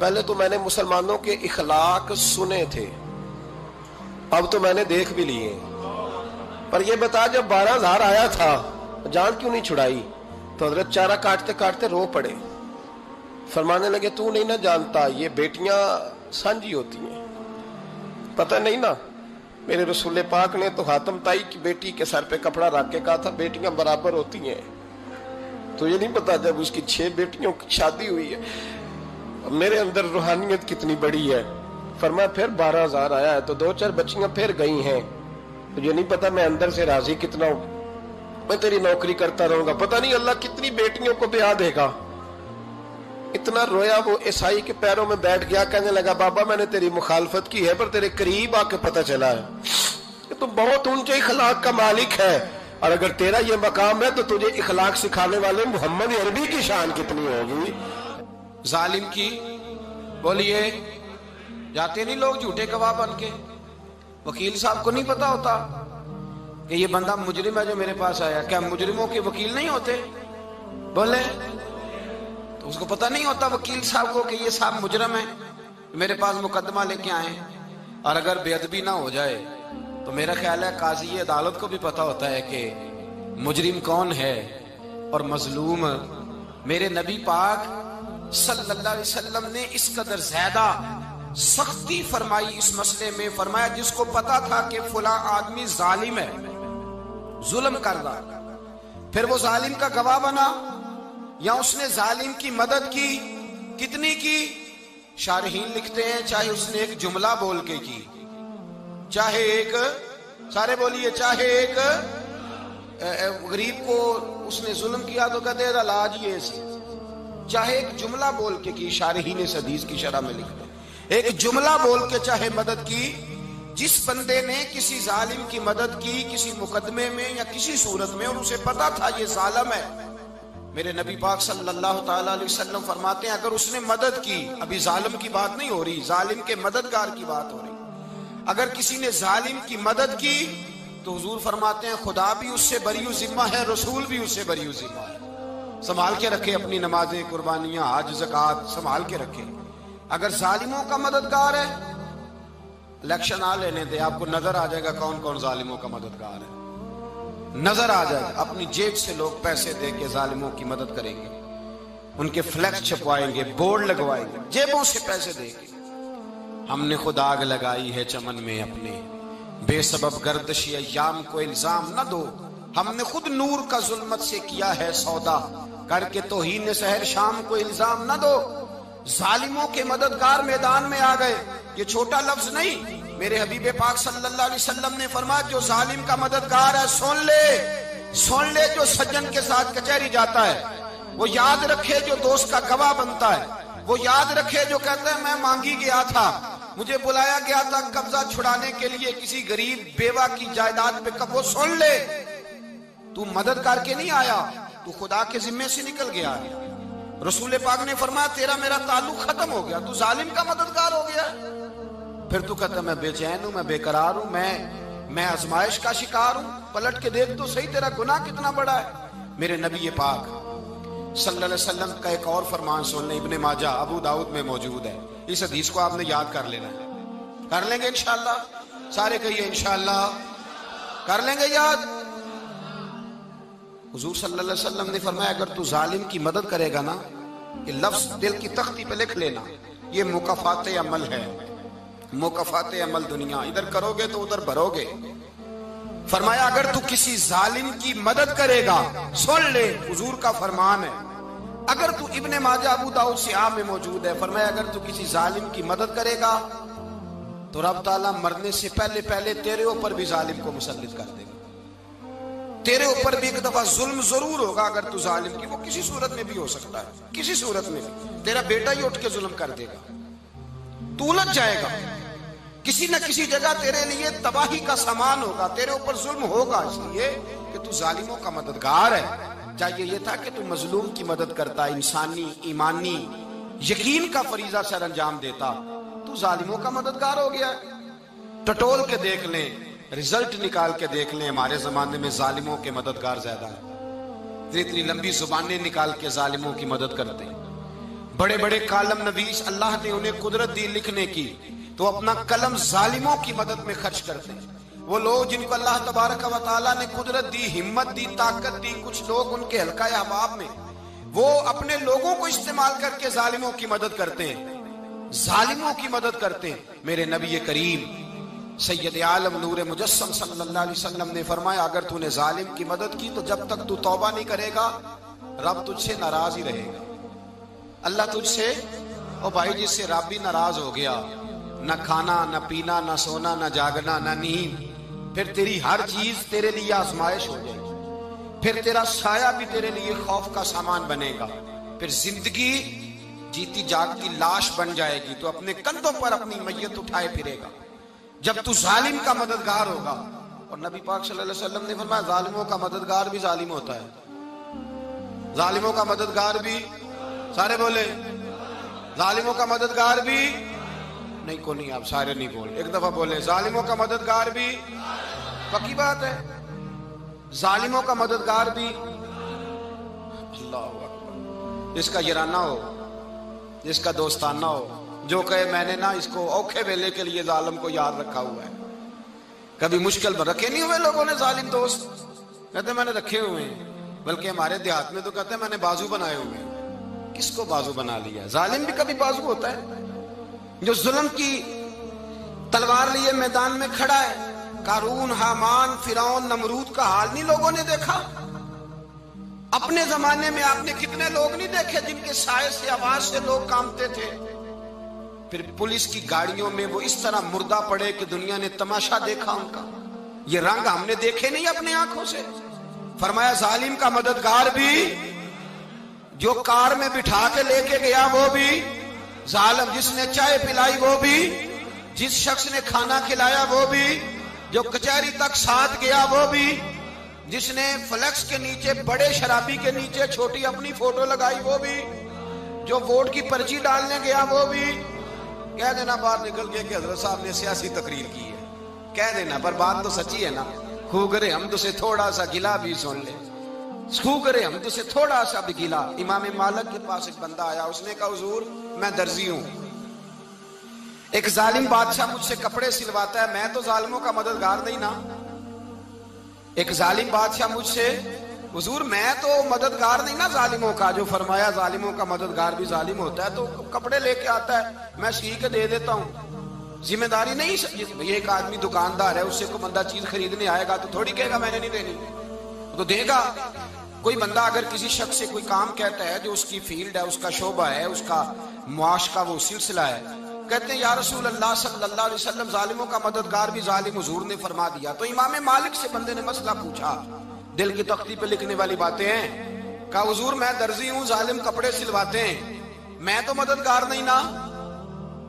پہلے تو میں نے مسلمانوں کے اخلاق سنے تھے، اب تو میں نے دیکھ بھی لیے، پر یہ بتا جب 12,000 آیا تھا جان کیوں نہیں چھڑائی؟ تو حضرت چارہ کاٹتے کاٹتے رو پڑے، فرمانے لگے تو نہیں نہ جانتا یہ بیٹیاں سانجھی ہوتی ہیں، پتہ نہیں نا، میرے رسول پاک نے تو حاتم تائی کی بیٹی کے سر پہ کپڑا رکھ کے کہا تھا بیٹیاں برابر ہوتی ہیں، تو یہ نہیں پتا جب اس کی 6 بیٹیوں کی شادی ہوئی ہے میرے اندر روحانیت کتنی بڑی ہے۔ فرمایا پھر 12,000 آیا ہے تو 2-4 بچیاں پھر گئی ہیں، تو یہ نہیں پتا میں اندر سے راضی کتنا ہوں، میں تیری نوکری کرتا رہوں گا، پتہ نہیں اللہ کتنی بیٹیوں کو بیاہ دے گا۔ اتنا رویا وہ عیسائی کے پیروں میں بیٹھ گیا، کہنے لگا بابا میں نے تیری مخالفت کی ہے پر تیرے قریب آ کے پتہ چلا ہے کہ تو بہت اونچے اخلاق کا مالک ہے، اور اگر تیرا یہ مقام ہے تو تجھے اخلاق سکھانے والے محمد عربی کی شان کتنی ہوگی۔ ظالم کی بولیے جاتے نہیں لوگ جھوٹے گواہ بن کے، وکیل صاحب کو نہیں پتا ہوتا کہ یہ بندہ مجرم ہے جو میرے پاس آیا، کیا مجرموں کے وکیل نہیں ہوتے؟ بولے تو اس کو پتہ نہیں ہوتا وکیل صاحب کو کہ یہ صاحب مجرم ہے، میرے پاس مقدمہ لے کے آئے، اور اگر بے ادبی نہ ہو جائے تو میرا خیال ہے قاضی عدالت کو بھی پتا ہوتا ہے کہ مجرم کون ہے اور مظلوم۔ میرے نبی پاک صلی اللہ علیہ وسلم نے اس قدر زیادہ سختی فرمائی اس مسئلے میں، فرمایا جس کو پتا تھا کہ فلاں آدمی ظالم ہے، ظلم کر رہا، پھر وہ ظالم کا گواہ بنا یا اس نے ظالم کی مدد کی، کتنی کی؟ شارحین لکھتے ہیں چاہے اس نے ایک جملہ بول کے کی، چاہے ایک، سارے بولیے، چاہے ایک غریب کو اس نے ظلم کیا تو کہتے ہیں علاج یہ سی، چاہے ایک جملہ بول کے کی، شارحین اس حدیث کی شرح میں لکھتے ہیں ایک جملہ بول کے چاہے مدد کی، جس بندے نے کسی ظالم کی مدد کی کسی مقدمے میں یا کسی صورت میں اور اسے پتا تھا یہ ظالم ہے، میرے نبی پاک صلی اللہ تعالیٰ علیہ وسلم فرماتے ہیں اگر اس نے مدد کی، ابھی ظالم کی بات نہیں ہو رہی، ظالم کے مددگار کی بات ہو رہی، اگر کسی نے ظالم کی مدد کی تو حضور فرماتے ہیں خدا بھی اس سے بری ذمہ ہے، رسول بھی اس سے بری ذمہ ہے۔ سنبھال کے رکھے اپنی نمازیں، قربانیاں، حج، زکوٰۃ سنبھال کے رکھے۔ اگر ظالموں کا مددگار ہے، الیکشن آ لینے دے، آپ کو نظر آ جائے گا کون کون ظالموں کا مددگار ہے، نظر آ جائے گا۔ اپنی جیب سے لوگ پیسے دے کے ظالموں کی مدد کریں گے، ان کے فلیکس چھپوائیں گے، بورڈ لگوائیں گے، جیبوں سے پیسے دے کے۔ ہم نے خود آگ لگائی ہے چمن میں اپنے، بے سبب گردشی ایام کو الزام نہ دو، ہم نے خود نور کا ظلمت سے کیا ہے سودا، کر کے توہین سحر شام کو الزام نہ دو۔ ظالموں کے مددگار میدان میں آ گئے، یہ چھوٹا لفظ نہیں، میرے حبیب پاک صلی اللہ علیہ وسلم نے فرمایا جو ظالم کا مددگار ہے سن لے جو سجن کے ساتھ کچہری جاتا ہے، وہ یاد رکھے جو دوست کا گواہ بنتا ہے، وہ یاد رکھے جو کہتا ہے میں مانگی گیا تھا، مجھے بلایا گیا تھا قبضہ چھڑانے کے لیے کسی غریب بیوہ کی جائیداد پہ، وہ سن لے تو مدد کر کے نہیں آیا، تو خدا کے ذمے سے نکل گیا ہے۔ رسول پاک نے فرمایا تیرا میرا تعلق ختم ہو گیا، تو ظالم کا مددگار ہو گیا، پھر تو کہتا میں بے چین ہوں، میں بے قرار ہوں، میں آزمائش کا شکار ہوں، پلٹ کے دیکھ تو صحیح تیرا گناہ کتنا بڑا ہے۔ میرے نبی پاک صلی اللہ علیہ وسلم کا ایک اور فرمان سن لیں، ابن ماجہ ابو داؤد میں موجود ہے، اس حدیث کو آپ نے یاد کر لینا ہے، کر لیں گے انشاءاللہ، سارے کہیے انشاءاللہ، کر لیں گے یاد۔ حضور صلی اللہ علیہ وسلم نے فرمایا اگر تو ظالم کی مدد کرے گا نا، یہ لفظ دل کی تختی پہ لکھ لینا، یہ مکافات عمل ہے، مکافات عمل دنیا، ادھر کرو گے تو ادھر بھرو گے۔ فرمایا اگر تو کسی ظالم کی مدد کرے گا، سن لے حضور کا فرمان ہے، اگر تو ابن ماجہ ابو داؤد سیاہ میں موجود ہے، فرمایا اگر تو کسی ظالم کی مدد کرے گا تو رب تعالیٰ مرنے سے پہلے تیرے اوپر بھی ظالم کو مسلط کر دے گا، تیرے اوپر بھی ایک دفعہ ظلم ضرور ہوگا اگر تو ظالم کی، وہ کسی صورت میں بھی ہو سکتا ہے، کسی صورت میں بھی تیرا بیٹا ہی اٹھ کے ظلم کر دے گا، تو الجھ جائے گا، کسی نہ کسی جگہ تیرے لیے تباہی کا سامان ہوگا، تیرے اوپر ظلم ہوگا، اس لیے کہ تو ظالموں کا مددگار ہے۔ چاہیے یہ تھا کہ تو مظلوم کی مدد کرتا، انسانی ایمانی یقین کا فریضہ سر انجام دیتا، تو ظالموں کا مددگار ہو گیا۔ ٹٹول کے دیکھ لیں، رزلٹ نکال کے دیکھ لیں، ہمارے زمانے میں ظالموں کے مددگار زیادہ ہیں، اتنی لمبی زبانیں نکال کے ظالموں کی مدد کرتے ہیں، بڑے بڑے کالم نویس اللہ نے انہیں قدرت دی لکھنے کی، تو اپنا قلم ظالموں کی مدد میں خرچ کرتے ہیں۔ وہ لوگ جن کو اللہ تبارک و تعالیٰ نے قدرت دی، ہمت دی، طاقت دی، کچھ لوگ ان کے حلقہ احباب میں، وہ اپنے لوگوں کو استعمال کر کے ظالموں کی مدد کرتے ہیں، ظالموں کی مدد کرتے ہیں۔ میرے نبی کریم سید عالم نور مجسم صلی اللہ علیہ وسلم نے فرمایا، اگر تو نے ظالم کی مدد کی تو جب تک تو توبہ نہیں کرے گا رب تجھ سے ناراض ہی رہے گا۔ اللہ تجھ سے، او بھائی جس سے رب بھی ناراض ہو گیا، نہ کھانا نہ پینا نہ سونا نہ جاگنا نہ نیند، پھر تیری ہر چیز تیرے لیے آزمائش ہو جائے گی، پھر تیرا سایہ بھی تیرے لیے خوف کا سامان بنے گا، پھر زندگی جیتی جاگتی لاش بن جائے گی، تو اپنے کندھوں پر اپنی میت اٹھائے پھرے گا جب تو ظالم کا مددگار ہوگا۔ اور نبی پاک صلی اللہ علیہ وسلم نے فرمایا ظالموں کا مددگار بھی ظالم ہوتا ہے، ظالموں کا مددگار بھی، سارے بولے ظالموں کا مددگار بھی، نہیں کو نہیں، آپ سارے نہیں بولے، ایک دفعہ بولے ظالموں کا مددگار بھی، پکی بات ہے، ظالموں کا مددگار بھی۔ اللہ اکبر، جس کا یارانہ ہو، جس کا دوستانہ ہو، جو کہے میں نے نا اس کو اوکھے ویلے کے لیے ظالم کو یاد رکھا ہوا ہے۔ کبھی مشکل میں رکھے نہیں ہوئے لوگوں نے ظالم دوست؟ کہتے میں نے رکھے ہوئے ہیں، بلکہ ہمارے دیہات میں تو کہتے ہیں میں نے بازو بنائے ہوئے ہیں۔ کس کو بازو بنا لیا؟ ظالم بھی کبھی بازو ہوتا ہے، جو ظلم کی تلوار لیے میدان میں کھڑا ہے۔ قارون، حامان، فرعون، نمرود کا حال نہیں لوگوں نے دیکھا؟ اپنے زمانے میں آپ نے کتنے لوگ نہیں دیکھے جن کے سائے سے، آواز سے لوگ کانپتے تھے؟ پھر پولیس کی گاڑیوں میں وہ اس طرح مردہ پڑے کہ دنیا نے تماشا دیکھا ان کا۔ یہ رنگ ہم نے دیکھے نہیں اپنے آنکھوں سے۔ فرمایا ظالم کا مددگار بھی، جو کار میں بٹھا کے لے کے گیا وہ بھی ظالم، جس نے چائے پلائی وہ بھی، جس شخص نے کھانا کھلایا وہ بھی، جو کچہری تک ساتھ گیا وہ بھی، جس نے فلیکس کے نیچے، بڑے شرابی کے نیچے چھوٹی اپنی فوٹو لگائی وہ بھی، جو ووٹ کی پرچی ڈالنے گیا وہ بھی۔ کہہ دینا باہر نکل کے کہ حضرت صاحب نے سیاسی تقریر کی ہے، کہہ دینا، پر بات تو سچی ہے نا۔ خو کرے ہم تو سے تھوڑا سا گلا بھی سن لے، خو کرے ہم تو سے تھوڑا سا بھی گلا۔ امام مالک کے پاس ایک بندہ آیا، اس نے کہا حضور میں درزی ہوں، ایک ظالم بادشاہ مجھ سے کپڑے سلواتا ہے، میں تو ظالموں کا مددگار نہیں نا۔ ایک ظالم بادشاہ مجھ سے، حضور میں تو مددگار نہیں نا ظالموں کا، جو فرمایا ظالموں کا مددگار بھی ظالم ہوتا ہے، تو کپڑے لے کے آتا ہے میں سی کے دے دیتا ہوں، ذمہ داری نہیں۔ یہ ایک آدمی دکاندار ہے، اس سے کوئی بندہ چیز خریدنے آئے گا تو تھوڑی کہے گا میں نے نہیں دینی، تو دے گا۔ کوئی بندہ اگر کسی شخص سے کوئی کام کہتا ہے جو اس کی فیلڈ ہے، اس کا شعبہ ہے، اس کا معاش کا وہ سلسلہ ہے، کہتے ہیں یا رسول اللہ صلی اللہ علیہ وسلم ظالموں کا مددگار بھی ظالم، حضور نے فرما دیا۔ تو امام مالک سے بندے نے مسئلہ پوچھا، دل کی تختی پہ لکھنے والی باتیں ہیں، کہا حضور میں درزی ہوں، ظالم کپڑے سلواتے ہیں، میں تو مددگار نہیں نا۔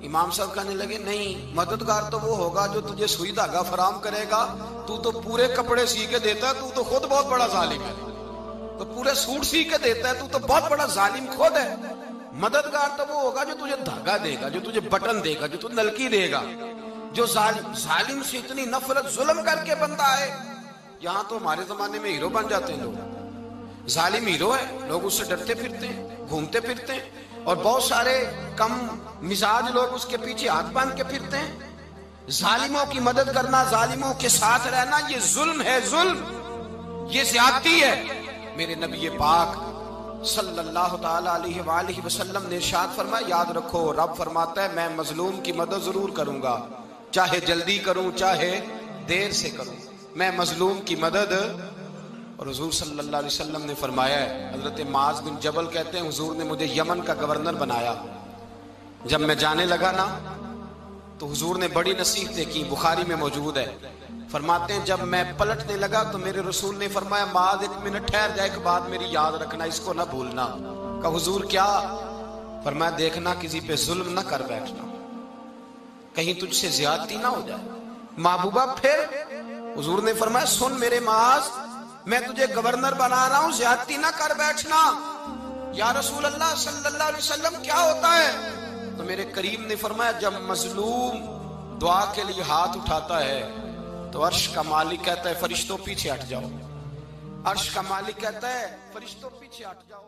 امام صاحب کہنے لگے نہیں، مددگار تو وہ ہوگا جو تجھے سوئی دھاگا فراہم کرے گا، تو پورے کپڑے سی کے دیتا ہے، تو خود بہت بڑا ظالم ہے، تو پورے سوٹ سی کے دیتا ہے، تو بہت بڑا ظالم خود ہے۔ مددگار تو وہ ہوگا جو تجھے دھاگا دے گا، جو تجھے بٹن دے گا، جو تجھے نلکی دے گا۔ جو ظالم سے اتنی نفرت، ظلم کر کے بندہ آئے، یہاں تو ہمارے زمانے میں ہیرو بن جاتے ہیں لوگ، ظالم ہیرو ہے، لوگ اس سے ڈرتے پھرتے ہیں، گھومتے پھرتے ہیں، اور بہت سارے کم مزاج لوگ اس کے پیچھے ہاتھ باندھ کے پھرتے ہیں۔ ظالموں کی مدد کرنا، ظالموں کے ساتھ رہنا، یہ ظلم ہے، ظلم، یہ زیادتی ہے۔ میرے نبی پاک صلی اللہ تعالی علیہ وآلہ وسلم نے ارشاد فرمایا، یاد رکھو رب فرماتا ہے میں مظلوم کی مدد ضرور کروں گا، چاہے جلدی کروں چاہے دیر سے کروں، میں مظلوم کی مدد۔ اور حضور صلی اللہ علیہ وسلم نے فرمایا ہے، حضرت معاذ بن جبل کہتے ہیں حضور نے مجھے یمن کا گورنر بنایا، جب میں جانے لگا نا تو حضور نے بڑی نصیحتیں کی، بخاری میں موجود ہے، فرماتے ہیں جب میں پلٹنے لگا تو میرے رسول نے فرمایا معاذ ایک منٹ ٹھہر جا، ایک بات میری یاد رکھنا، اس کو نہ بھولنا۔ کہا حضور کیا؟ فرمایا دیکھنا کسی پہ ظلم نہ کر بیٹھنا، کہیں تجھ سے زیادتی نہ ہو جائے۔ محبوبہ پھر حضور نے فرمایا سن میرے معاذ، میں تجھے گورنر بنا رہا ہوں، زیادتی نہ کر بیٹھنا۔ یا رسول اللہ صلی اللہ علیہ وسلم کیا ہوتا ہے؟ تو میرے کریم نے فرمایا جب مظلوم دعا کے لیے ہاتھ اٹھاتا ہے تو عرش کا مالک کہتا ہے فرشتوں پیچھے ہٹ جاؤ، عرش کا مالک کہتا ہے فرشتوں پیچھے ہٹ جاؤ۔